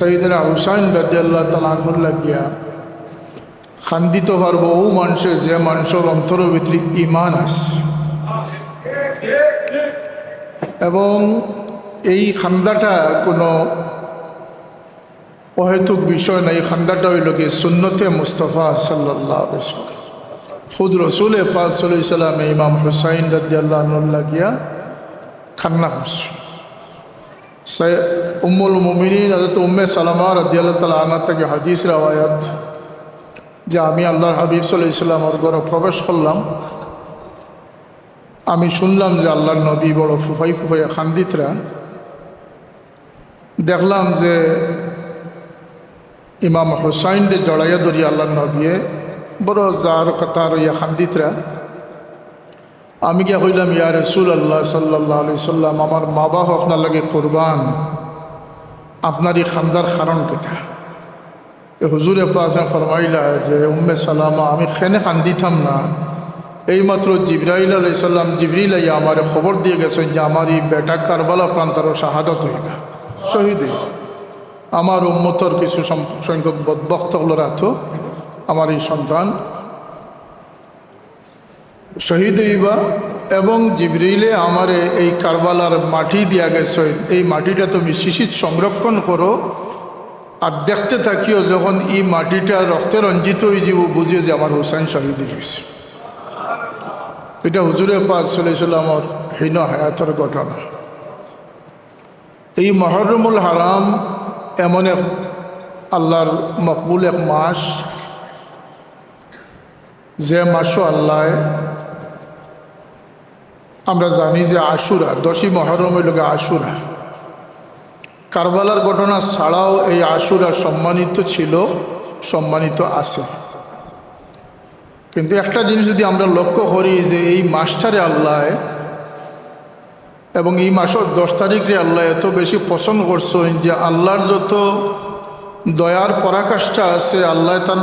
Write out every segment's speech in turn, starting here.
সাইয়েদনা হুসাইন রাদিয়াল্লাহু তাআলা আনহু লাগিয়া খান্দিত পারবো ও মানুষের যে মানুষের অন্তরের ভিতরে ইমান আছে এবং এই খান্দাটা কোনো অহেতুক বিষয় না। এই খান্দাটা হইল কি সুন্নতে মুস্তাফা সাল্লাল্লাহু আলাইহি ওয়াসাল্লাম। খুদ রসুল পাক সাল্লাল্লাহু আলাইহি ওয়াসাল্লাম ইমাম হুসাইন রাদিয়াল্লাহু আনহু লাগিয়া খান্না করছে। উম্মুল মুমিনিন হযরত উম্মে সালামা রাদিয়াল্লাহু তাআলা আনহা থেকে হাদিস রওয়ায়াত যে আমি আল্লাহর হাবিব সাল্লাল্লাহু আলাইহি ওয়াসাল্লামের ঘরে প্রবেশ করলাম। আমি শুনলাম যে আল্লাহর নবী বড় ফুফাই ফুফাইয়া খান্দিতরা। দেখলাম যে ইমাম হুসাইনরে জড়াইয়া ধরি আল্লাহর নবীয়ে বড় যার কাতার ইয়া খান্দিতরা। আমি গিয়া কইলাম ইয়া রাসূলুল্লাহ সাল্লাল্লাহু আলাইহি সাল্লাম, আমার মা বাপ আপনার লাগে কোরবান, আপনার এই খান্দার কারণ কেটা? হুজুরে পাক ফরমাইলা যে উম্মে সালামা, আমি খেনে খান্দিতাম না, এইমাত্র জিবরাইল আলাইহিস সালাম জিবরিল আইয়া আমার খবর দিয়ে গেছেন যে আমার এই বেটা কারবালা প্রান্তর শাহাদত হইবা, শহীদ হইবা। আমার উম্মতর কিছু সংখ্যক বদবক্ত হলরা তো আমার এই সন্তান শহীদ হইবা এবং জিবরিলে আমারে এই কারবালার মাটি দিয়া গেছে, এই মাটিটা তুমি শিশির সংরক্ষণ করো আর দেখতে থাকিও যখন এই মাটিটা রক্তে রঞ্জিত হয়ে যাব বুঝে যে আমার হুসাইন শহীদ হয়েছে। এটা হুজুরে পাক সাল্লাল্লাহু আলাইহি ওয়াসাল্লামের হীন হায়াতের ঘটনা। এই মুহররমুল হারাম এমন এক আল্লাহর মকবুল এক মাস, যে মাসও আল্লাহ আমরা জানি যে আশুরা, 10ই মুহররম হইল আশুরা। কারবালার ঘটনা ছাড়াও এই আশুরা সম্মানিত ছিল, সম্মানিত আছে। কিন্তু একটা জিনিস যদি আমরা লক্ষ্য করি যে এই মাসটারে আল্লাহ এবং এই মাসের 10 তারিখে আল্লাহ এত বেশি পছন্দ করছেন যে আল্লাহর যত দয়ার পরাকাষ্ঠা আছে, আল্লাহ তার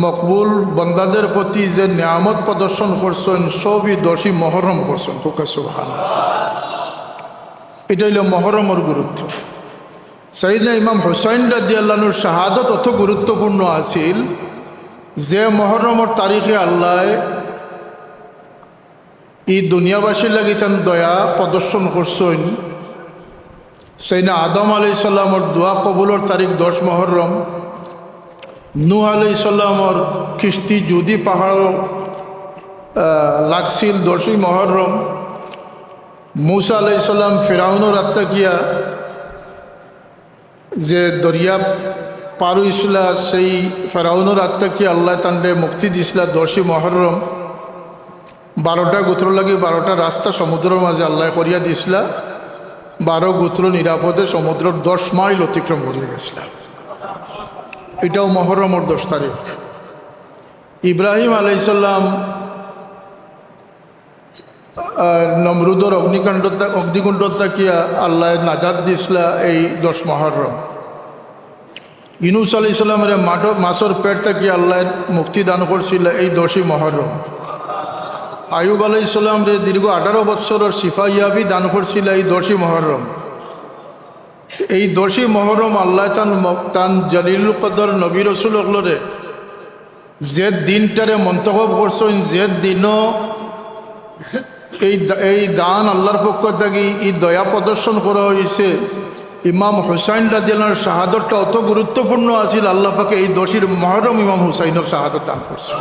মকবুল বন্দাদের প্রতি যে নিয়ামত প্রদর্শন করছেন সবই 10ই মুহররম করছেন। সুবহানাল্লাহ। এটা হইল মুহররমের গুরুত্ব। সাইয়েদনা ইমাম হুসাইন রাদিয়াল্লাহু আনহুর শাহাদত অত গুরুত্বপূর্ণ আছিল যে মুহররমের তারিখে আল্লাহ এই দুনিয়াবাসীর লাগি তার দয়া প্রদর্শন করছেন। সাইয়েদনা আদম আলাইহিস সালামের দোয়া কবুলের তারিখ 10 মুহররম, নূহ আলাইহিস সালামের কিস্তি যদি পাহাড় লাগছিল 10ই মুহররম, মূসা আলাইহিস সালাম ফিরাউনের আত্মাকিয়া যে দরিয়া পার হইছিল, সেই ফেরাউনের আত্মাকে আল্লাহ তান্ডে মুক্তি দিছিল 10ই মুহররম। 12টা গোত্র লাগি 12টা রাস্তা সমুদ্রের মাঝে আল্লাহ করিয়া দিছিল। 12 গোত্র নিরাপদে সমুদ্রের 10 মাইল অতিক্রম করিয়া গেছিল। এটাও মুহররমের 10 তারিখ। ইব্রাহিম আলাইহিস সালাম নমরুদর অগ্নিকুণ্ডতা কিয়া আল্লাহ নাজাত দিছিল এই 10 মুহররম। ইউনূস আলাইহিস সালামের মাছের পেট থেকে আল্লাহ মুক্তি দান করছিল এই 10ই মুহররম। আয়ুব আলাইহিস সালামরে দীর্ঘ 18 বছরের শিফাইয়াবি দান করছিল এই 10ই মুহররম। এই 10ই মুহররম আল্লাহ তান জলিলুল কদর নবী রাসূল হলরে যে দিনটারে মন্তখব করছেন, যে দিনও এই দান আল্লাহর পক্ষ থেকে এই দয়া প্রদর্শন করা হয়েছে। ইমাম হুসাইন রাদিয়াল্লাহু আনহুর শাহাদতটা অত গুরুত্বপূর্ণ আছিল, আল্লাহ পাকে এই 10ই মুহররম ইমাম হুসাইনের শাহাদত দান করছে।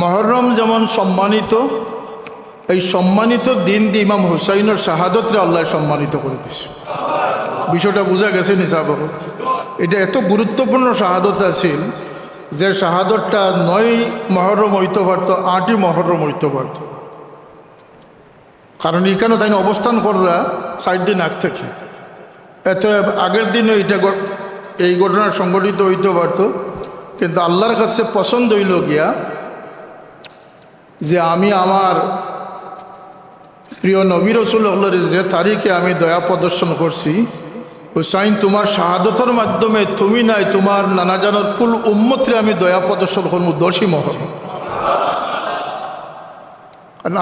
মুহররম যেমন সম্মানিত, এই সম্মানিত দিন দিয়ে ইমাম হুসাইনের শাহাদতরে আল্লাহ সম্মানিত করে দিছে। বিষয়টা বোঝা গেছে নিসাব? এটা এত গুরুত্বপূর্ণ শাহাদত আছিল যে শাহাদতটা 9 মুহররম হইতে পারত, 8ই মুহররম হইতে পারত। কারণ এখানে তাই অবস্থান করা 4 দিন আগ থেকে, এত আগের দিনে এই ঘটনা সংঘটিত হইতে পারত। কিন্তু আল্লাহর কাছে পছন্দ হইল গিয়া যে আমি আমার প্রিয় নবী রাসূল হলের যে তারিখে আমি দয়া প্রদর্শন করছি, হুসাইন তোমার শাহাদতের মাধ্যমে তুমি নাই, তোমার নানাজানের ফুল উম্মতরে আমি দয়া প্রদর্শন করবো 10ই মুহররম।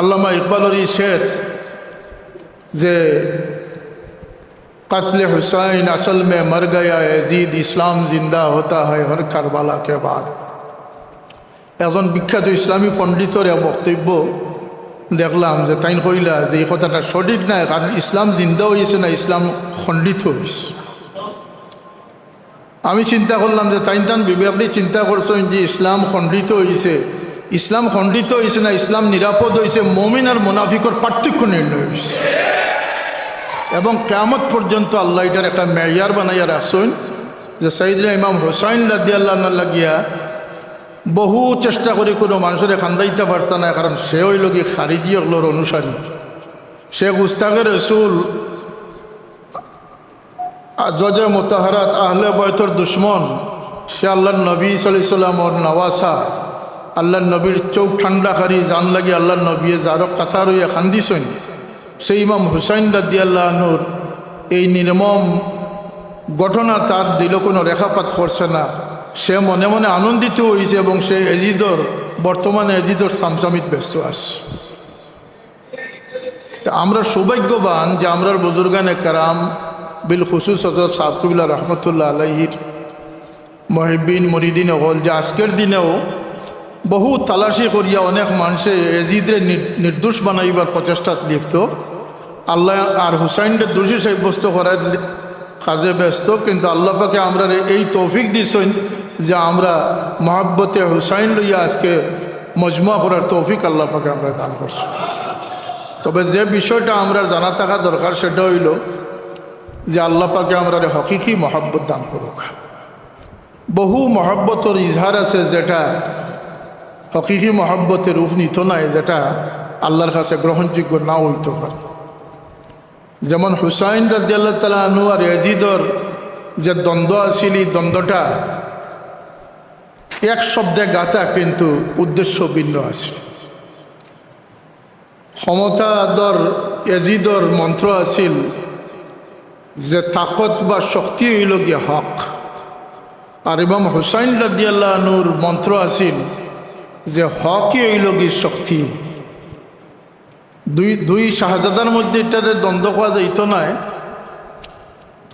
আল্লামা ইকবালের শের যে कत्ल हुसैन असल में मर गया यजीद इस्लाम जिंदा होता है हर करबाला के बाद। একজন বিখ্যাত ইসলামী পণ্ডিতর বক্তব্য দেখলাম যে তাই কইলা যে এই কথাটা সঠিক নাই, কারণ ইসলাম জিন্দা হয়েছে না, ইসলাম খণ্ডিত হয়েছে। আমি চিন্তা করলাম যে তাই তান বিবেক দিয়ে চিন্তা করছেন যে ইসলাম খণ্ডিত হয়েছে, ইসলাম খণ্ডিত হয়েছে না ইসলাম নিরাপদ হয়েছে, মুমিন আর মুনাফিকর পার্থক্য নির্ণয় হয়েছে। এবং কিয়ামত পর্যন্ত আল্লাহ এটার একটা মেয়ার বানাইয়া রাখছেন যে সাইয়েদনা ইমাম হুসাইন রাদিয়াল্লাহু আনহু লাগিয়া বহু চেষ্টা করে কোনো মানুষের খান্দাইতে পারত না, কারণ সে হইল কি খারিজি ওগুলোর অনুসারী। সে গুস্তাখে রসুল, জজে মোতাহারাত, আহলে বয়তর দুশ্মন। সে আল্লাহর নবী সাল্লাল্লাহু আলাইহি সাল্লামর নওয়াসা, আল্লাহর নবীর চোখ ঠান্ডাকারী, জান লাগি আল্লাহর নবী যারক কথা রইয়া খান্দিছেন। সেই ইমাম হুসাইন রাদিয়াল্লাহু আনহুর এই নির্মম ঘটনা তার দিল কোনো রেখাপাত করছে না। সে মনে মনে আনন্দিত হয়েছে এবং সে এজিদর বর্তমানে এজিদর সামসামিত ব্যস্ত আছে। তা আমরা সৌভাগ্যবান যে আমরা বুজুর্গানে কারাম বিল খুসুস হযরত সাহেবুল্লাহ রহমতুল্লাহ আলাইহির মুহিব্বিন মুরিদিন হল যে আজকের দিনেও বহু তালাশি করিয়া অনেক মানুষে এজিদরে নির্দোষ বানাইবার প্রচেষ্টাত লিপ্ত। আল্লাহ আর হুসাইনকে দোষী সাব্যস্ত করার কাজে ব্যস্ত, কিন্তু আল্লাহ পাকে আমরা এই তৌফিক দিছেন যে আমরা মহাব্বতে হুসাইন লইয়া আজকে মজমা করার তৌফিক আল্লাহ পাকে আমরা দান করছি। তবে যে বিষয়টা আমরা জানা থাকা দরকার সেটা হইল যে আল্লাহ পাকে আমরা হকিকি মহাব্বত দান করুক। বহু মহাব্বতর ইজহার আছে যেটা হকিকি মহাব্বতের রূপ নিত নাই, যেটা আল্লাহর কাছে গ্রহণযোগ্য নাও হইতে পারে। যেমন হুসাইন রাদিয়াল্লাহু তাআলা আনহু আর ইয়াজিদর যে দ্বন্দ্ব আছিল, এই দ্বন্দ্বটা এক শব্দে গাথা কিন্তু উদ্দেশ্য ভিন্ন আছে। ক্ষমতাধর ইয়াজিদর মন্ত্র আছিল যে তাকত বা শক্তি হইল গিয়ে হক, আর ইমাম হুসাইন রাদিয়াল্লাহু আনহুর মন্ত্র আছিল যে হকই হইল গিয়ে শক্তি। দুই শাহজাদার মধ্যে এটার দ্বন্দ্ব করা যাইত নয়,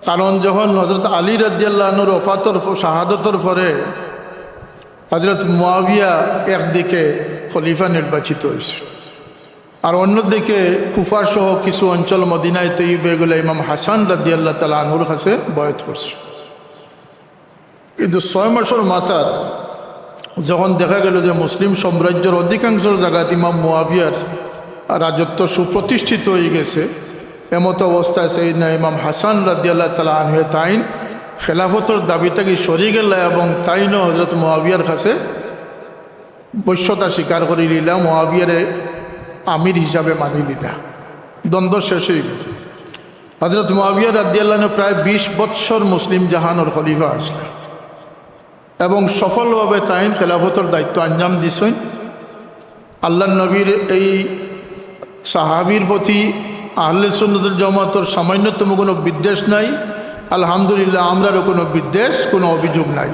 কারণ যখন হজরত আলী রাদিয়াল্লাহু আনহুর ওফাতর শাহাদতর পরে হজরত মুয়াবিয়া একদিকে খলিফা নির্বাচিত হয়েছে, আর অন্যদিকে কুফা সহ কিছু অঞ্চল মদিনায় তৈব এগুলো ইমাম হাসান রাদিয়াল্লাহু তাআলা আনহুর কাছে বয়াত করছে। কিন্তু 6 মাসের মাথায় যখন দেখা গেল যে মুসলিম সাম্রাজ্যের অধিকাংশ জায়গায় ইমাম মুয়াবিয়ার রাজত্ব সুপ্রতিষ্ঠিত হয়ে গেছে, এমত অবস্থায় সেই না ইমাম হাসান রাদিয়াল্লাহু তাআলা আনহু তাইন খেলাফতর দাবি থেকে সরে গেল এবং তাইনও হজরত মুয়াবিয়ার কাছে বৈশ্যতা স্বীকার করে নিলাম, মুয়াবিয়ারে আমির হিসাবে মানি নিলা। দ্বন্দ্ব শেষ হয়ে গেল। হজরত মুয়াবিয়া রাদিয়াল্লাহু আনহু প্রায় 20 বৎসর মুসলিম জাহানোর খলিফা আসলেন এবং সফলভাবে তাইন খেলাফতর দায়িত্ব আঞ্জাম দিছেন। আল্লাহর নবীর এই সাহাবীর প্রতি আহলে সুন্নাতুল জামাতের সামান্যতম কোনো বিদ্বেষ নাই, আলহামদুলিল্লাহ আমরারও কোনো বিদ্বেষ, কোনো অভিযোগ নাই।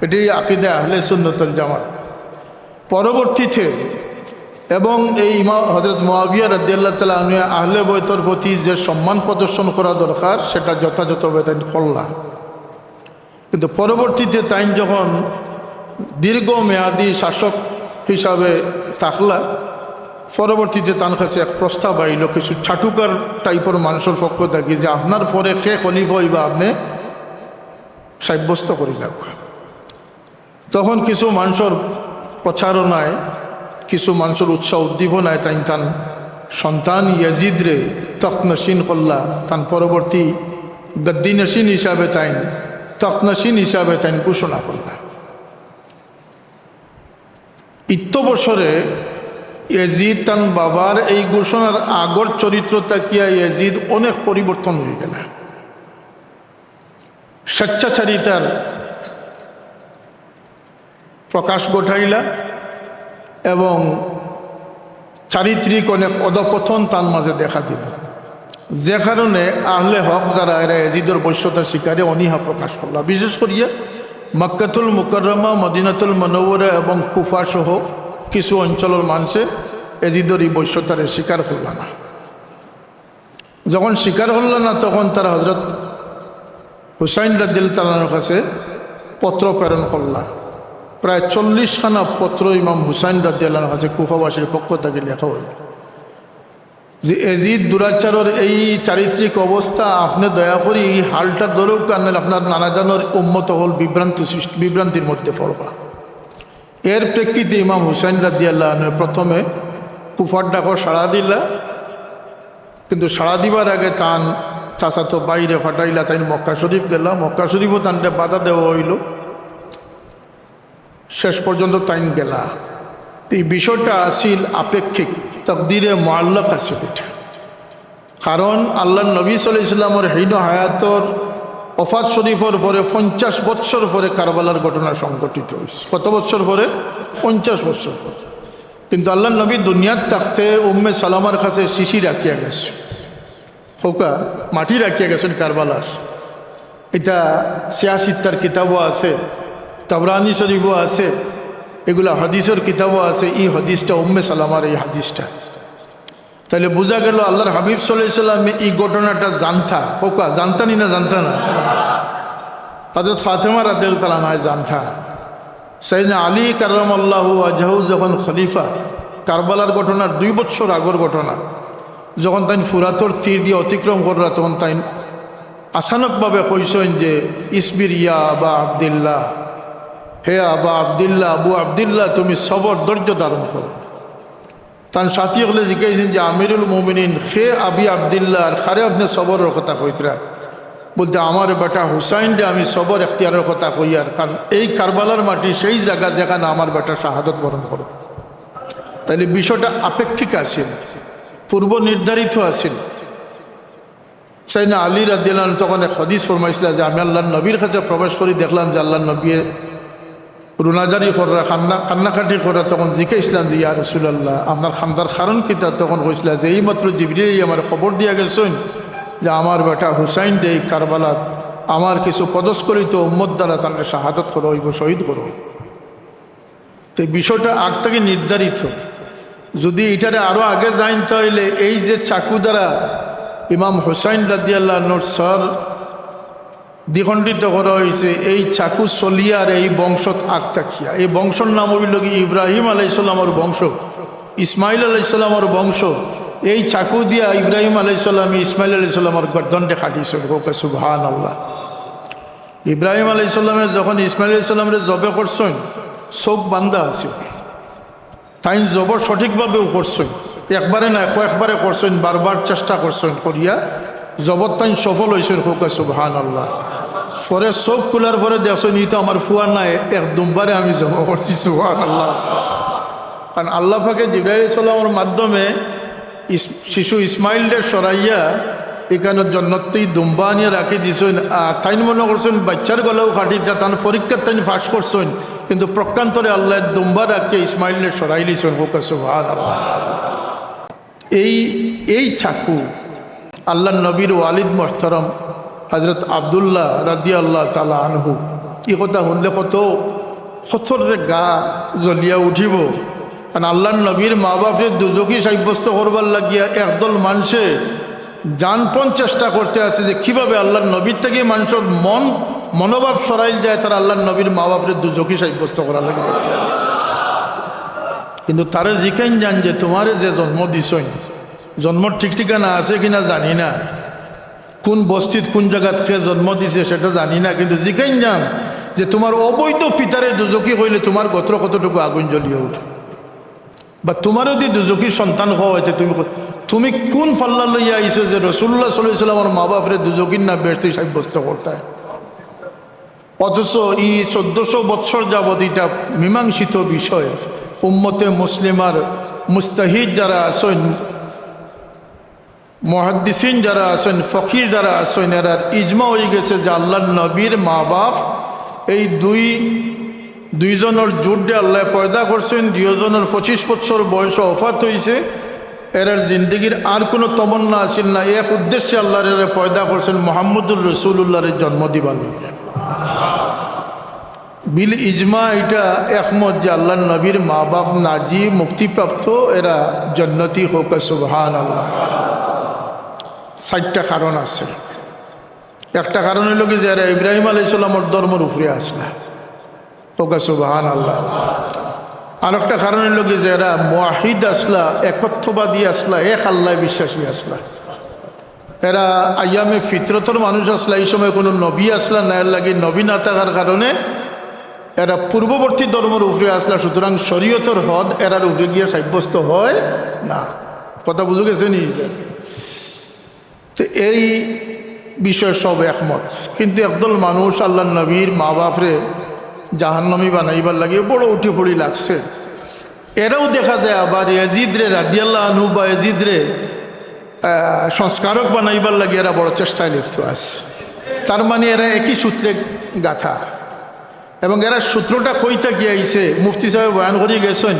এটাই আকীদা আহলে সুন্নাতুল জামাত। পরবর্তীতে এবং এই হযরত মুয়াবিয়া রাদিয়াল্লাহু তাআলা আনহু আহলে বাইতের প্রতি যে সম্মান প্রদর্শন করা দরকার সেটা যথাযথভাবে তাই করলা। কিন্তু পরবর্তীতে তাই যখন দীর্ঘমেয়াদী শাসক হিসাবে থাকলা, পরবর্তীতে তার কাছে এক প্রস্তাব আইল কিছু ছাটুকার টাইপের মানুষের পক্ষ থাকি যে আপনার পরে কে খলিফা হইবা আপনি সাব্যস্ত করে যাক। তখন কিছু মানুষের প্রচারণায়, কিছু মানুষের উৎসাহ উদ্দীপনায় তাই তান সন্তান ইয়াজিদরে তখনসীন করলা, তান পরবর্তী গদ্দিনসীন হিসাবে তাই তখনসীন হিসাবে তাই ঘোষণা করলা। বছরে ইয়াজিদ তান বাবার এই ঘোষণার আগর চরিত্র তাকিয়া ইয়াজিদ অনেক পরিবর্তন হয়ে গেল। স্বেচ্ছাচারিতার প্রকাশ ঘটাইলা এবং চারিত্রিক অনেক অধপতন তার মাঝে দেখা দিল, যে কারণে আহলে হক যারা এরা ইয়াজিদের বৈশ্যতার শিকারে অনীহা প্রকাশ করল। বিশেষ করিয়া মক্কাতুল মুকাররমা, মদিনাতুল মুনাওয়ারা এবং কুফা সহ কিছু অঞ্চলের মানুষে ইয়াজিদের এই বৈশ্যতারে স্বীকার করল না। যখন স্বীকার করল না তখন তারা হজরত হুসাইন রাদিয়াল্লাহু তাআলার কাছে পত্র প্রেরণ করলা। প্রায় 40খানা পত্র ইমাম হুসাইন রাদিয়াল্লাহু কাছে কুফাবাসীর পক্ষ থেকে লেখা হইল যে এজিদ দুরাচারের এই চারিত্রিক অবস্থা আপনি দয়া করে এই হালটা ধরেও কারণ আপনার নানাজনের উম্মত হল বিভ্রান্তির মধ্যে পড়বা। এর প্রেক্ষিতে ইমাম হুসাইন রাদিয়াল্লাহু প্রথমে কুফার ডাকর সাড়া দিলা, কিন্তু সাড়া দিবার আগে তান চাচা তো বাইরে ফাটাইলা, তাই মক্কা শরীফ গেলা। মক্কা শরীফও তানটা বাধা দেওয়া হইল, শেষ পর্যন্ত তাইন গেলা। এই বিষয়টা আসিল আপেক্ষিক, তকদিরে মুআল্লাক আছে এটা। কারণ আল্লাহ নবী সাল্লাল্লাহু আলাইহি ওয়াসাল্লামের হীন হায়াতর ওফাত শরীফের পরে 50 বছর পরে কারবালার ঘটনা সংঘটিত হয়েছে। কত বছর পরে? 50 বছর পরে। কিন্তু আল্লাহ নবী দুনিয়ার থাকতে উম্মে সালামার কাছে শিশি রাখিয়া গেছে, খোকা মাটি রাখিয়া গেছেন কারবালার। এটা সিয়াসিত্তার কিতাবও আছে, তাবরানি শরীফও আছে, এগুলা হাদিসের কিতাবও আছে। এই হাদিসটা উম্মে সালামার এই হাদিসটা, তাহলে বোঝা গেল আল্লাহর হাবিব সাল্লাল্লাহু আলাইহি ওয়াসাল্লাম এই ঘটনাটা জানতা। খোকা জানতানি না জানতা না? হযরত ফাতেমা রাদিয়াল্লাহু তাআলা আনহা জানতা। সাইয়েদনা আলী কাররামাল্লাহু ওয়াজহু যখন খলিফা, কারবালার ঘটনার 2 বছর আগের ঘটনা, যখন তাই ফুরাতর তীর দিয়ে অতিক্রম কররা, তখন তাই আচানকভাবে কইসেন যে ইসবির ইয়া আবা আবদুল্লাহ, হে আবা আবদুল্লাহ, আবু আবদুল্লাহ, তুমি সবর ধৈর্য ধারণ করো। তার সাথী হলে জিজ্ঞাসেন যে আমিরুল মুমিনিন হে আবি আবদুল্লাহ, আর খারে আপনি সবরের কথা কইতরা? বলতে আমার বেটা হুসাইন রে আমি সবর এখতিয়ারের কথা কই, আর কারণ এই কারবালার মাটি সেই জায়গা যেখানে আমার বেটা শাহাদত বরণ করো। তাইলে বিষয়টা আপেক্ষিক আছিল, পূর্ব নির্ধারিত আছিল। সাইয়েদনা আলী রাদিয়াল্লাহু আনহু তখন এক হাদিস ফরমাইছিল যে আমি আল্লাহর নবীর কাছে প্রবেশ করি, দেখলাম যে আল্লাহর নবী রুনাজারি করা, কান্নাকাটি করা। তখন জিজ্ঞাসলাম যে ইয়া রাসূলুল্লাহ, আপনার খান্দার কারণ কি? তা তখন কইছিল যে এইমাত্র জিবরিল আমার খবর দিয়া গেছেন যে আমার বেটা হুসাইন রে কারবালাত আমার কিছু পদস্খলিত উম্মত দ্বারা তাকে শাহাদত করো হইব, শহীদ করো। তো এই বিষয়টা আগ থেকে নির্ধারিত। যদি এটারে আরও আগে যাইন তাহলে এই যে চাকু দ্বারা ইমাম হুসাইন রাদিয়াল্লাহু আনহুর সর দ্বিখণ্ডিত করা হয়েছে, এই চাকু চলিয়ার এই বংশত আগ তাকিয়া। এই বংশর নাম হইল কি ইব্রাহিম আলাইহিস সালামের বংশ, ইসমাইল আলাইহিস সালামের বংশ। এই চাকু দিয়া ইব্রাহিম আলাইহিস সালাম ইসমাইল আলাইহিস সালামের গর্দনটা কাটিয়েছেন। সুবহানাল্লাহ। ইব্রাহিম আলাইহিস সালামের যখন ইসমাইল আলাইহিস সালামরে জবে করছেন, চোখ বান্ধা আছে, তাই জবর সঠিকভাবেও করছেন, একবারে না কয়েকবারে করছেন, বারবার চেষ্টা করছেন করিয়া জবর তাই সফল হয়েছেন। সুবহানাল্লাহ। পরে চোখ খোলার পরে দেখছেন ই তো আমার ফুয়া নাই, একদমবারে আমি জব করছি। সুবহানাল্লাহ। কারণ আল্লাহ পাকে জিবরাইল আলাইহিস সালামের মাধ্যমে শিশু ইসমাইলরে সরাইয়া এখানে জন্নতেই দুম্বা নিয়ে রাখি দিয়েছেন। আর তাই মনে করছেন বাচ্চার গলাও কাটিটা তান পরীক্ষার তাই ফাঁস করছেন, কিন্তু প্রকান্তরে আল্লাহ দুম্বা রাখিয়ে ইসমাইলরে সরাই লিছেন। সুবহানাল্লাহ। এই চাকু আল্লাহ নবীর ওয়ালিদ মোহতারম হজরত আবদুল্লাহ রাদিয়াল্লাহু তাআলা আনহু, এই কথা শুনলে কত যে গা জ্বলিয়া উঠিব। কারণ আল্লাহ নবীর মা বাপরে দুজকি সাব্যস্ত করবার লাগিয়া একদল মানুষে জানপন চেষ্টা করতে আছে যে কিভাবে আল্লাহর নবীর থেকে মানুষের মনোভাব সরাইল যায়, তারা আল্লাহর নবীর মা বাপরে দুজকি সাব্যস্ত করার লাগে ব্যস্ত আছে। কিন্তু তারা জিকাইন জান যে তোমার যে জন্ম দিছই, জন্মর ঠিক ঠিকানা আছে কিনা জানি না, কোন বস্তিত কোন জায়গা থেকে জন্ম দিছে সেটা জানি না, কিন্তু জিকাইন জান যে তোমার অবৈধ পিতারে দুজকি হইলে তোমার গোত্র কতটুকু আগুন জ্বলিয়ে ওঠে, বা তোমারও যদি দুজকির সন্তান হওয়া হয়েছে তুমি কোন ফাল্লা লইয়া আইছো যে রাসূলুল্লাহ সাল্লাল্লাহু আলাইহি ওয়াসাল্লামের মা বাপরে দুজকির না বেশি সাব্যস্ত করতে হয়। অথচ এই 1400 বৎসর যাবৎ এটা মীমাংসিত বিষয়। উম্মতে মুসলিমার মুস্তাহিদ যারা আছেন, মুহাদ্দিসিন যারা আছেন, ফকির যারা আছেন, এরা ইজমা হয়ে গেছে যে আল্লাহর নবীর মা বাপ এই দুইজনের জোটে আল্লাহ পয়দা করছেন। দুইজনের 25 বছর বয়সে ওফাত হয়েছে। এরার জিন্দগির আর কোনো তমন্না আসিল না, এক উদ্দেশ্যে আল্লাহর এরা পয়দা করছেন মুহাম্মদুর রাসূলুল্লাহর জন্ম দিবার লাগে। বিল ইজমা এটা একমত যে আল্লাহর নবীর মা বাপ নাজি মুক্তিপ্রাপ্ত, এরা জান্নাতি হোক। সুবহানাল্লাহ। 4টা কারণ আছে। একটা কারণ হইল কি যারা ইব্রাহিম আলাইহিস সালামের ধর্মের উপরে আসলা, ওকে সুবহানাল্লাহ। আর একটা কারণ হইল কি যারা মুওয়াহিদ আসলা, একত্ববাদী আসলা, এক আল্লাহ বিশ্বাসী আসলা। এরা আয়ামে ফিতরতর মানুষ আসলা, এই সময় কোনো নবী আসলা না, এর লাগে নবী না থাকার কারণে এরা পূর্ববর্তী ধর্মের উপরে আসলা। সুতরাং শরীয়তের হদ এরার উপরে গিয়ে সাব্যস্ত হয় না। কথা বুঝে গেছে নি? তো এই বিষয়ে সব একমত, কিন্তু একদল মানুষ আল্লাহ নবীর মা বাপরে জাহান্নামী বানাইবার লাগে বড় উঠে পড়ি লাগছে। এরাও দেখা যায় আবার ইয়াজিদরে রাদিয়াল্লাহু আনহু বা ইয়াজিদরে সংস্কারক বানাইবার লাগে এরা বড় চেষ্টায় লিপ্ত আছে। তার মানে এরা একই সূত্রে গাথা, এবং এরা সূত্রটা কইটা কি আইছে মুফতি সাহেব বয়ান করে গেছেন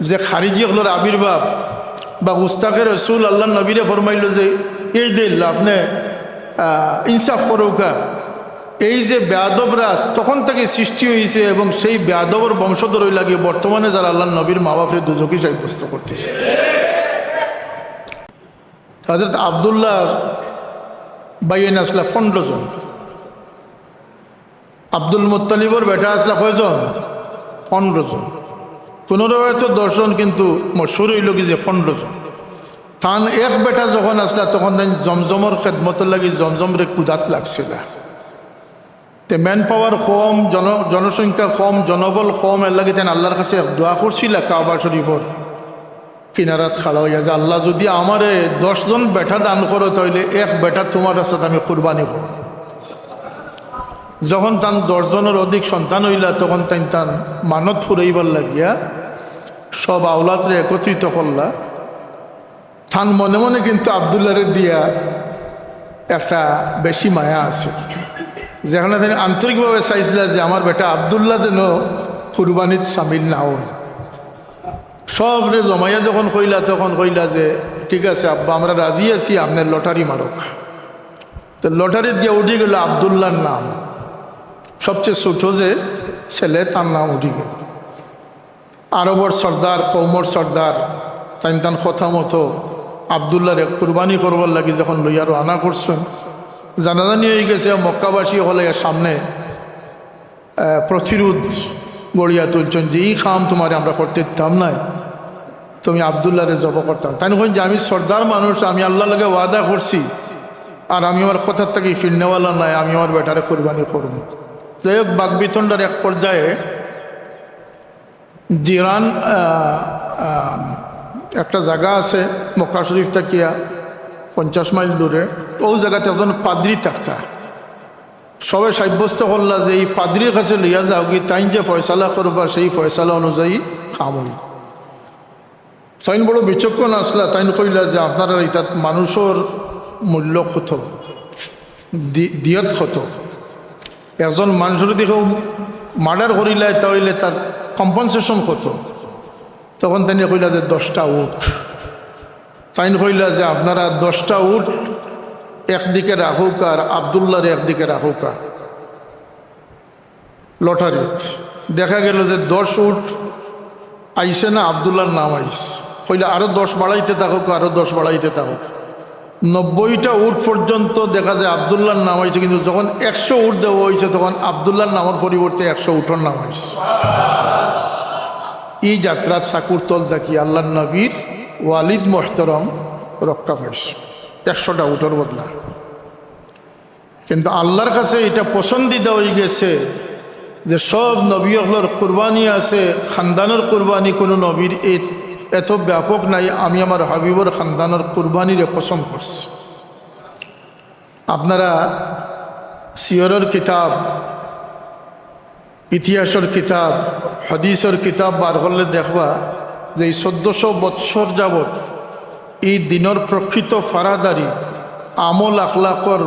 যে খারিজি হলোর আবির্ভাব বা গুস্তাখে রসুল আল্লাহ নবীরে ফরমাইল যে এই দিল আপনি ইনসাফ করৌকা, এই যে বেয়াদবরাজ তখন থেকে সৃষ্টি হয়েছে এবং সেই বেয়াদবর বংশধর হই লাগে বর্তমানে যারা আল্লাহ নবীর মা বাপের দুজকি সাব্যস্ত করতেছে। হযরত আব্দুল্লাহ বাইন আসলা 15 জন, আব্দুল মুত্তালিবর বেটা আসলা কয়জন? 15 জন। পুনরায় হয়তো 10 জন, কিন্তু মশহুর হইল কি যে 15 জন। তান এক বেটা যখন আসলা তখন তাই জমজমর খেদমতের লাগি জমজমরে কুদাত লাগছিল। তে ম্যান পাওয়ার কম, জনসংখ্যা কম, জনবল কম, এর লাগে তেন আল্লাহর কাছে দোয়া করছিল কাবা শরীফর কিনারাত খাড়া হইয়া যে আল্লাহ যদি আমারে 10 জন বেটা দান করো তাইলে এক বেটা তোমার রাস্তাতে আমি কুরবানি করব। যখন তান 10 জনের অধিক সন্তান হইলা তখন তান মানত ফুরাইবার লাগিয়া সব আওলাদরে একত্রিত করলা। তান মনে মনে কিন্তু আবদুল্লাহরে দিয়া একটা বেশি মায়া আছে, যেখানে তিনি আন্তরিকভাবে চাইছিল যে আমার বেটা আবদুল্লাহ যেন কুরবানিত সামিল না হয়। সব রে জমাইয়া যখন কইলা তখন কইলা যে ঠিক আছে আব্বা আমরা রাজি আছি, আপনার লটারি মারক। তো লটারিত গিয়ে উঠে গেল আবদুল্লাহর নাম, সবচেয়ে ছোট যে ছেলে তার নাম উঠে গেল। আরবর সর্দার, কৌমর সর্দার তান কথা মতো আবদুল্লাহর কুরবানি করবার লাগি যখন লইয়া রানা করছেন, জানাজানি হয়ে গেছে মক্কাবাসী হলে সামনে প্রতিরোধ গড়িয়া তুলছেন যে এই খাম তোমার আমরা করতে দিতাম না, তুমি আবদুল্লাহরে জব করতাম। তাই নয় যে আমি সর্দার মানুষ, আমি আল্লাহ লাগে ওয়াদা করছি, আর আমি আমার কথার থেকে ফিরনেওয়ালা নাই, আমি আমার বেটারে কুরবানি করব। যাই হোক বাগবিতণ্ডার এক পর্যায়ে জিরান একটা জায়গা আছে মক্কা শরীফ থাকিয়া 50 মাইল দূরে, ওই জায়গাতে একজন পাদ্রি থাকতা। সবাই সাব্যস্ত করলা যে এই পাদ্রির কাছে লইয়া যাও কি তাই যে ফয়সালা করবা সেই ফয়সালা অনুযায়ী কাম হই। তাইন বড় বিচক্ষণ আসলা, তাইন কইলা যে আপনারা এটা মানুষের মূল্য কত, দিয়ত কত, একজন মানুষের দিকে মার্ডার করিলে তাহলে তার কম্পনসেশন কত। তখন তাই কইলা যে 10টা উট। তাইন কইলা যে আপনারা 10টা উট একদিকে রাখুক আর আবদুল্লাহর একদিকে রাখুক। লটারিত দেখা গেল যে 10 উট আইসে না, আবদুল্লাহর নাম আইস। কইলা আরো 10 বাড়াইতে থাকুক, আরো 10 বাড়াইতে থাকুক। 90টা উট পর্যন্ত দেখা যায় আবদুল্লাহর নাম আইছে, কিন্তু যখন 100 উট দেওয়া হয়েছে তখন আবদুল্লাহর নামের পরিবর্তে 100 উটের নাম আইছে। এই যাত্রার চাকুরতল দেখি আল্লাহ নবীর ওয়ালিদ মোহতরম রক্ষা পাইছে 100টা উটের বদলা। কিন্তু আল্লাহর কাছে এটা পছন্দিদা হয়ে গেছে যে সব নবী হলোর কুরবানি আছে, খানদানের কুরবানি কোনো নবীর এত ব্যাপক নাই, আমি আমার হাবিবর খানদানের কুরবানিরে পছন্দ করছি। আপনারা সিয়রের কিতাব, ইতিহাসের কিতাব, হাদিসের কিতাব বার করলে দেখবা যে এই 1400 বৎসর যাবৎ এই দিনের প্রকৃত ফারাদারি, আমল আখলাকর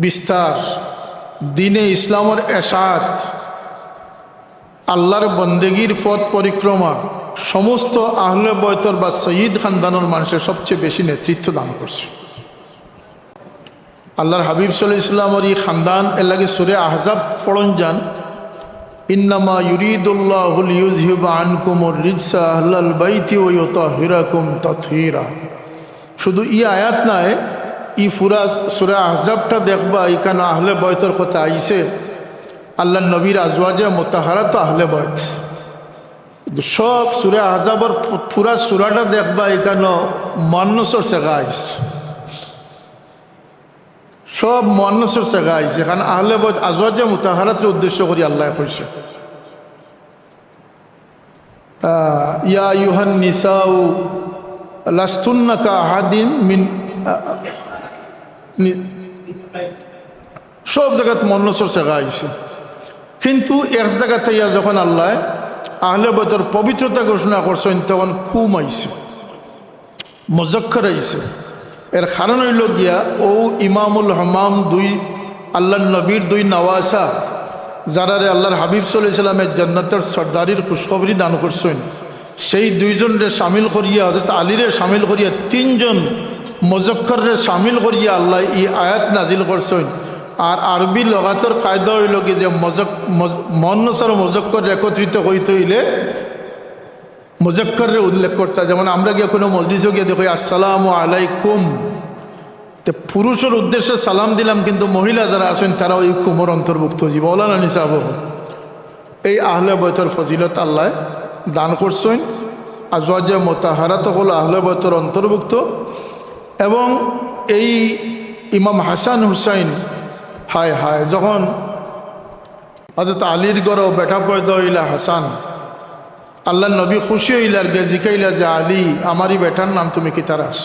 বিস্তার, দিনে ইসলামের এশাত, আল্লাহর বন্দেগীর পথ পরিক্রমা সমস্ত আহলে বয়তর বা সঈদ খানদানের মানুষের সবচেয়ে বেশি নেতৃত্ব দান করছে। আল্লাহর হাবিব সাল্লাল্লাহু আলাইহি ওয়াসাল্লামের এই খানদান এর লাগে সূরা আহজাব পড়ন যান, ইন্নামা ইউরিদুল্লাহু লিইউযহিবা আনকুমুর রিজসা আহলাল বাইতি ওয়া ইউতাহিরাকুম তাতহীরা। শুধু এই আয়াত নয়, ই ফুরা সূরা আহজাবটা দেখবা এখানে আহলে বয়তের কথা আইছে। আল্লাহ নবীর আজওয়াজে মুতাহারা তো আহলে বয়ত। সব সূরা আহজাবর পুরা সূরাটা দেখবা এখানে মুয়ান্নাসের সেগা আইছে, সব মুয়ান্নাসের সেগা আইছে। এখানে আহলে বয়ত আজওয়াজে মুতাহারাতের উদ্দেশ্য করে আল্লাহ কইছে, ইয়া আইয়ুহান নিসাউ লাস্তুন্না কাআহাদিন মিন, সব জায়গাত মুয়ান্নাসের সেগা আইছে। কিন্তু এক জায়গাতে ইয়া যখন আল্লাহ আহলে বয়তের পবিত্রতা ঘোষণা করছেন তখন খুম আইছে, মুজাক্কার আইছে। এর কারণ হইল গিয়া ও ইমামুল হামাম দুই আল্লাহ নবীর দুই নওয়াসা যারারে আল্লাহর হাবিব সাল্লাল্লাহু আলাইহি সাল্লামের জান্নাতের সর্দারির খুশখবরি দান করছেন, সেই দুইজনরে শামিল করিয়া হযরত আলীরে শামিল করিয়া তিনজন মুজাক্কারে শামিল করিয়া আল্লাহ এই আয়াত নাজিল করছেন। আর আরবি লগাতর কায়দা হইল কি যে মুয়ান্নাস আর মুজাক্কার একত্রিত হইতে হইলে মুজাক্কারের উল্লেখ করতে, যেমন আমরা গিয়ে কোনো মজলিসে গিয়ে দেখি আসসালামু আলাইকুম, তো পুরুষের উদ্দেশ্যে সালাম দিলাম কিন্তু মহিলা যারা আছেন তারা ওই কুমর অন্তর্ভুক্ত জীব ওলানা নিসাব। এই আহলে বয়তের ফজিলত আল্লাহ দান করছেন। আজওয়াজে মুতাহারাত হলো আহলে বয়তের অন্তর্ভুক্ত। এবং এই ইমাম হাসান হুসাইন হায় হায় যখন হযরত আলীর গড় বেটা পয়দা হইলা হাসান, আল্লাহ নবী খুশি হইলার গে জিকাইলা যে আলী আমারই বেটার নাম তুমি কি তারাস?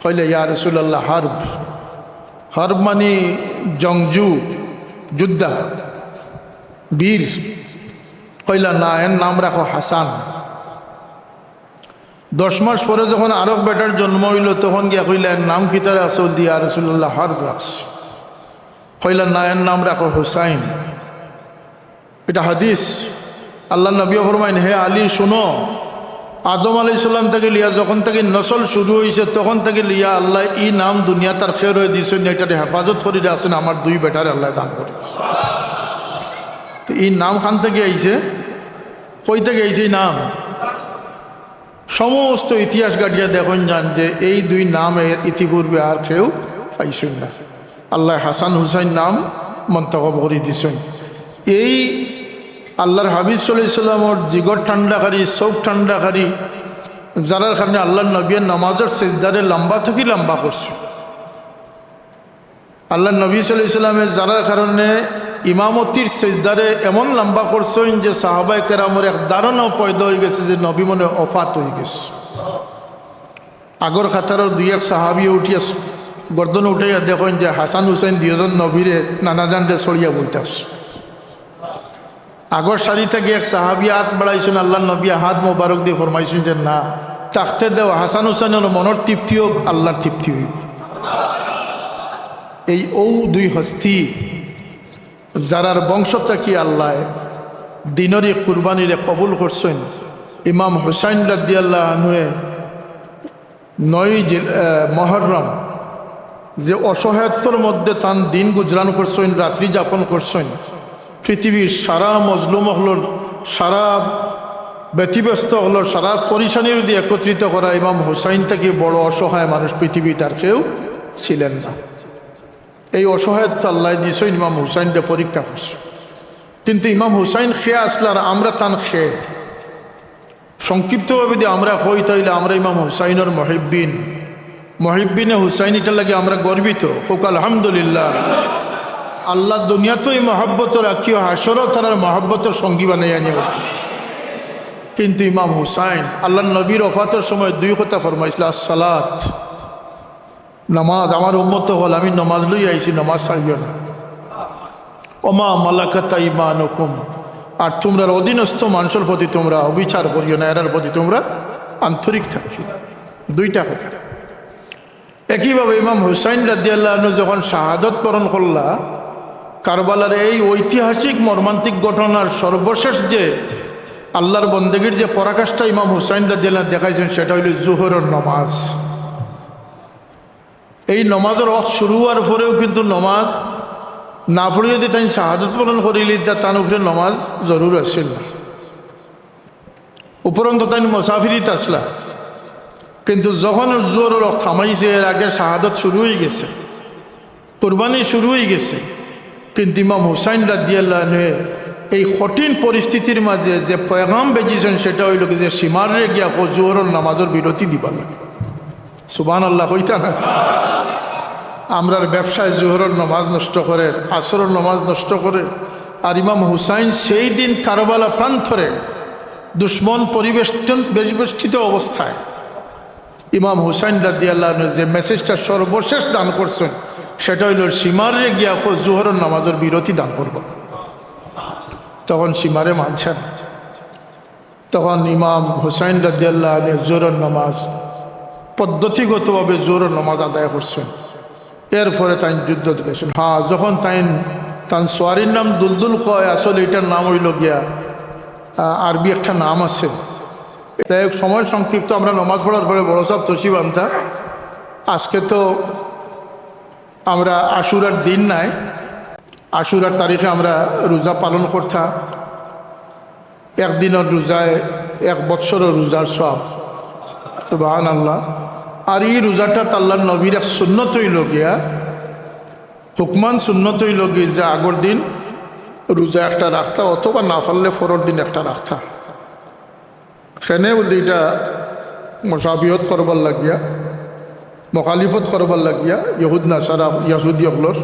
কইলে ইয়া রাসূলুল্লাহ হারব। হারব মানে জংজু, যোদ্ধা, বীর। কইলা না, এর নাম রাখো হাসান। 10 মাস পরে যখন আরব বেটার জন্ম হইল তখন গিয়া কইলা এর নাম কি তারা সৌদি? ইয়া রাসূলুল্লাহ হারব রাখস। কইলা না, এর নাম রাখো হুসাইন। এটা হাদিস। আল্লাহ নবী ফরমাইন, হে আলী শুনো, আদম আলাইহিস সালাম থেকে লিয়া যখন থেকে নসল শুরু হয়েছে তখন থেকে লিয়া আল্লাহ এই নাম দুনিয়া তার খের হয়ে দিয়েছেন, এটার হেফাজত করে আসেন আমার দুই বেটারে আল্লাহ দান করে দিয়েছে। তো এই নাম খান থেকে আইছে, কই থেকে আইছে এই নাম? সমস্ত ইতিহাস গাটিয়া দেখুন যান যে এই দুই নাম ইতিপূর্বে আর কেউ পাইছেন না। আল্লাহ হাসান হুসাইন নাম মন্তখব করে দিয়েছেন। এই আল্লাহর হাবিব সাল্লাল্লাহু আলাইহি সাল্লামের জিগর ঠান্ডাকারী, চোখ ঠান্ডাকারী, যার কারণে আল্লাহর নবীর নামাজের সিজদারে লম্বা থেকে লম্বা করছে। আল্লাহর নবী সাল্লাল্লাহু আলাইহি সাল্লামের যার কারণে ইমামতির সিজদারে এমন লম্বা করছেন যে সাহাবায়ে কেরামের এক ধারণাও পয়দা হয়ে গেছে যে নবী মনে ওফাত হয়ে গেছে। আগর খাতারের দুই এক সাহাবি উঠিয়া গর্দন উঠাইয়া দেখেন যে হাসান হুসাইন দুইজন নবীরে নানাজানরে ছড়িয়া বইতে আসছে। আগর সারি থেকে এক সাহাবি হাত বাড়াইছেন, আল্লাহ নবী হাত মোবারক দিয়ে ফরমাইছেন যে না, তাকতে দেও, হাসান হুসাইনের মনের তৃপ্তি হোক, আল্লাহর তৃপ্তি হইব। এই দুই হস্তি যারার বংশটা কি আল্লাহ দিনরে কুরবানিরে কবুল করছেন। ইমাম হুসাইন রাদিয়াল্লাহু আনহু 9 মুহররম যে অসহায়ত্বর মধ্যে তান দিন গুজরান করছেন, রাত্রি যাপন করছেন। পৃথিবীর সারা মজলুম হলোর, সারা ব্যতিব্যস্ত হলো, সারা পরিশানির দিয়ে একত্রিত করা ইমাম হুসাইন থেকে বড় অসহায় মানুষ পৃথিবী তার কেউ ছিলেন না। এই অসহায়ত্ব আল্লাহ দিয়েছেন, ইমাম হুসাইনকে পরীক্ষা করছে। কিন্তু ইমাম হুসাইন খেয়ে আসলে আর আমরা তান খেয়ে সংক্ষিপ্তভাবে যদি আমরা হই তাইলে আমরা ইমাম হুসাইনের মহিব্বিনে হুসাইন, এটা লাগে আমরা গর্বিত হোক আলহামদুলিল্লাহ। আল্লাহ দুনিয়াতেও এই মহব্বত রাখিও, হাসরও তার মহব্বতের সঙ্গী বানাইয়া নিও। কিন্তু ইমাম হুসাইন আল্লাহ নবীর ওফাতের সময় দুই কথা ফরমাইছিল, আসসালাত, নামাজ। আমার উম্মত হল, আমি নামাজ লই আইছি, নামাজ ছাড়িও না। ওমা মালাকাত আইমানুকুম, আর তোমরা অধীনস্থ মানুষের প্রতি তোমরা অবিচার করিও না, এরার প্রতি তোমরা আন্তরিক থাকিও। দুইটা কথা। একইভাবে ইমাম হুসাইন রাদিয়াল্লাহু আনহু যখন শাহাদত বরণ করলা, কারবালার এই ঐতিহাসিক মর্মান্তিক ঘটনার সর্বশেষ যে আল্লাহর বন্দেগীর যে পরাকাষ্ঠা ইমাম হুসাইন রাদিয়াল্লাহু আনহু দেখাইছেন সেটা হইল জোহরের নামাজ। এই নমাজের অর্থ শুরু হওয়ার পরেও কিন্তু নমাজ না পড়ে যদি তাই শাহাদত বরণ করিলি তার উপরে নমাজ জরুর আসছিল। উপরন্ত তাই মুসাফিরিত আসলা, কিন্তু যখন জোর থামাইছে, এর আগে শাহাদত শুরু হয়ে গেছে, কোরবানি শুরু হয়ে গেছে। কিন্তু ইমাম হুসাইন রাদিয়াল্লাহু আনহু এই কঠিন পরিস্থিতির মাঝে যে পয়গাম বেজিয়েছেন সেটা হইল কি যে সীমারে গিয়া জোহরের নামাজের বিরতি দিবা লাগে। সুবহানাল্লাহ কইতা না? আমরার ব্যবসায় জোহরের নামাজ নষ্ট করে, আসরের নামাজ নষ্ট করে। আর ইমাম হুসাইন সেই দিন কারবালা প্রান্তরে দুশ্মন পরিবেষ্টিত অবস্থায় ইমাম হুসাইন রাদিয়াল্লাহু আনহু যে মেসেজটা সর্বশেষ দান করছেন সেটা হইল সীমারে গিয়া জোহরের নামাজের বিরতি দান করব। তখন সীমারে মানছেন। তখন ইমাম হুসাইন রাদিয়াল্লাহু আনহু জোহরের নামাজ পদ্ধতিগতভাবে জোহরের নামাজ আদায় করছেন। এরপরে তাই যুদ্ধ গেছেন। হ্যাঁ, যখন তান সোয়ারির নাম দুলদুল কয়, আসলে এটার নাম হইল গিয়া আরবি একটা নাম আছে। তাই সময় সংক্ষিপ্ত, আমরা নামাজ পড়ার পরে বড় সাহেব তসিব আনতা। আজকে তো আমরা আশুরার দিন নাই, আশুরার তারিখে আমরা রোজা পালন করতাম। একদিনের রোজায় 1 বৎসরের রোজার সব, সুবহানাল্লাহ। আর এই রোজাটা আল্লাহর নবীর এক সুন্নত হইল গিয়া, হুকমান সুন্নত হইল গিয়া যে আগর দিন রোজা একটা রাখতা, অথবা না পারলে পরের দিন একটা রাখতা। সেনে বলতে এটা মুসাবিহত করবার লাগিয়া, মখালিফত করবার লাগিয়া ইহুদ নাসারা ইয়াহুদি অগলোর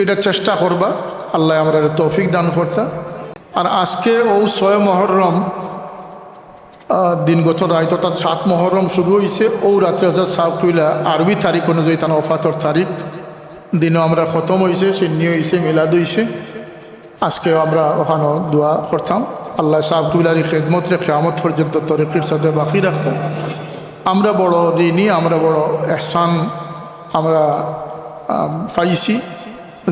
এটা চেষ্টা করবা। আল্লাহ আমরা তৌফিক দান করতা। আর আজকে ও 6 মহরম দিনগত রায়, অর্থাৎ 7 মহরম শুরু হয়েছে। ও রাত্রে সাত কইলা আরবি তারিখ অনুযায়ী তার ওফাতর তারিখ দিনও আমরা খতম হয়েছে, সিন্নি হয়েছে, মিলাদ হয়েছে। আজকেও আমরা ওখানে দোয়া করতাম আল্লাহ সাহেব কবিলার খেদমত রে কিয়ামত পর্যন্ত তরিকির সাথে বাকি রাখতাম। আমরা বড় ঋণী, আমরা বড় এহসান আমরা পাইছি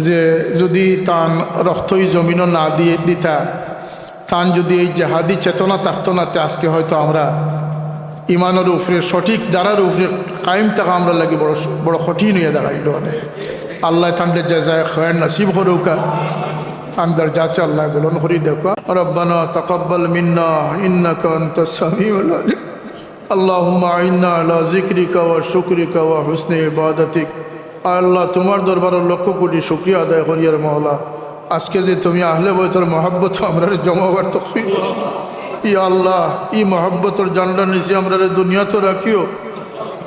যে যদি তান রক্তই জমিনও না দিয়ে দিতা, তান যদি এই জেহাদি চেতনা থাকতো না, আজকে হয়তো আমরা ইমানের উপরে সঠিক দ্বারার উপরে কায়েম থাকা আমরা লাগে বড় বড় কঠিন হয়ে দাঁড়াইল। আল্লাহ তান্ডের জায়গায় খয়ের নসিব করুকা, তান্ডার যাচ্ছে আল্লাহ বলন করি দেখো। রব্বানা তাকাব্বাল মিন্না ইন্নাকা আনতাস সামিউল আলিম। আল্লাহুম্মা ইন্না আলা যিকরিকা ওয়া শুকরিকা ওয়া হুসনি ইবাদাতিক। আল্লাহ তোমার দরবারে লক্ষ কোটি শুকরিয়া আদায় করি আর মওলা, আজকে যে তুমি আহলে বয়তের মহব্বত আমরা জমাবার তৌফিক দিছো। ই আল্লাহ, ই মহব্বতর জানলা নিচে আমরা দুনিয়া তো রাখিও,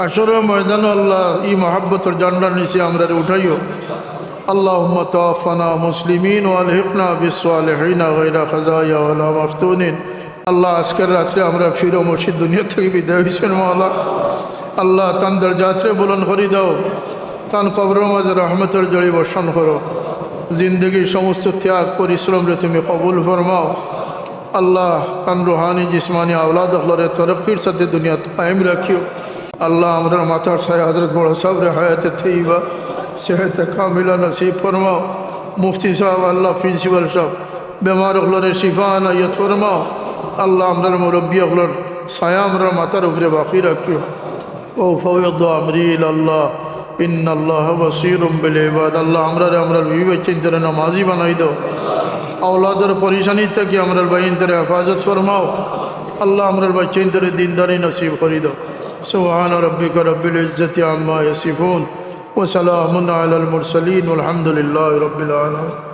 আসরের ময়দান আল্লাহ ই মহব্বতর জানলা নিচে আমরা উঠাইও। আল্লাহুম্মা তাওয়াফানা মুসলিমিন ওয়া আলহিকনা বিসসালিহিন গায়রা খাজায়া ওয়ালা মাফতুনিন। আল্লাহ আজকের রাত্রে আমরা ফিরো মসজিদ দুনিয়া থেকে বিদায় হয়েছেন মওলা। আল্লাহ তান দরজাতে বুলন্দ করে দাও, তান কবরের মাঝে রহমতের জড়ি বর্ষণ করো। জিন্দগির সমস্ত ত্যাগ পরিশ্রম রে তুমি কবুল ফরমাও। আল্লাহ তান রুহানি জিসমানি আওলাদ আল্লাহরে তরক্কির সাথে দুনিয়া কায়েম রাখিও। আল্লাহ আমরা মাতার সাহেব হজরত বড় সাহেব রে হায়াতে তৈবা সেহত কামিলা নসিব ফরমাও। মুফতি সাহেব, আল্লাহ প্রিন্সিপাল সাহেব, বেমার হলরে শিফা নাইয়ত ফরমাও। আল্লাহ আমরা মুরব্বী হলর ছায়া আমরা মাতার উপরে বাকি রাখিও। ও ফওয়াদ আমরি আল্লাহ ইন্নাল্লাহ বাসীরুম বিল ইবাদ। আল্লাহ আমরা বিবি চিন্তারে নামাজি বানাই দাও। আওলাদের পরেশানি থেকে আমরা বাইনদের হেফাজত ফরমাও। আল্লাহ আমরা বাচ্চাদের দিনদারি নসিব করে দাও। সুবহান রাব্বিকা রব্বিল ইজ্জতি আম্মা ইয়াসিফুন ওয়া সালামুন আলাল মুরসালিন ওয়ালহামদুলিল্লাহি রাব্বিল আলামিন।